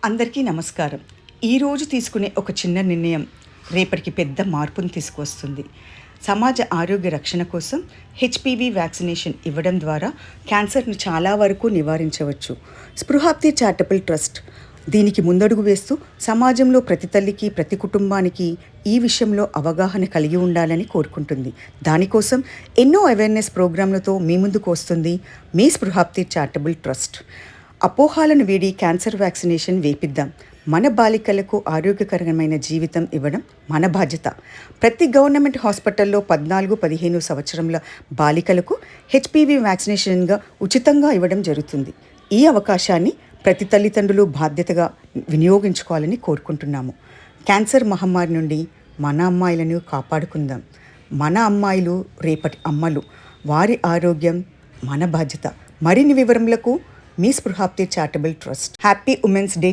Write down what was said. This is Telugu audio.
అందరికీ నమస్కారం. ఈరోజు తీసుకునే ఒక చిన్న నిర్ణయం రేపటికి పెద్ద మార్పును తీసుకువస్తుంది. సమాజ ఆరోగ్య రక్షణ కోసం హెచ్పివి వ్యాక్సినేషన్ ఇవ్వడం ద్వారా క్యాన్సర్ను చాలా వరకు నివారించవచ్చు. స్పృహాప్తి చారిటబుల్ ట్రస్ట్ దీనికి ముందడుగు వేస్తూ సమాజంలో ప్రతి తల్లికి, ప్రతి కుటుంబానికి ఈ విషయంలో అవగాహన కలిగి ఉండాలని కోరుకుంటుంది. దానికోసం ఎన్నో అవేర్నెస్ ప్రోగ్రాంలతో మీ ముందుకు వస్తుంది మీ స్పృహాప్తి చారిటబుల్ ట్రస్ట్. అపోహాలను వీడి క్యాన్సర్ వ్యాక్సినేషన్ వేపిద్దాం. మన బాలికలకు ఆరోగ్యకరమైన జీవితం ఇవ్వడం మన బాధ్యత. ప్రతి గవర్నమెంట్ హాస్పిటల్లో 14-15 సంవత్సరంల బాలికలకు హెచ్పివి వ్యాక్సినేషన్గా ఉచితంగా ఇవ్వడం జరుగుతుంది. ఈ అవకాశాన్ని ప్రతి తల్లిదండ్రులు బాధ్యతగా వినియోగించుకోవాలని కోరుకుంటున్నాము. క్యాన్సర్ మహమ్మారి నుండి మన అమ్మాయిలను కాపాడుకుందాం. మన అమ్మాయిలు రేపటి అమ్మలు. వారి ఆరోగ్యం మన బాధ్యత. మరిన్ని వివరములకు మీ స్పృహాప్తి charitable trust. Happy women's day.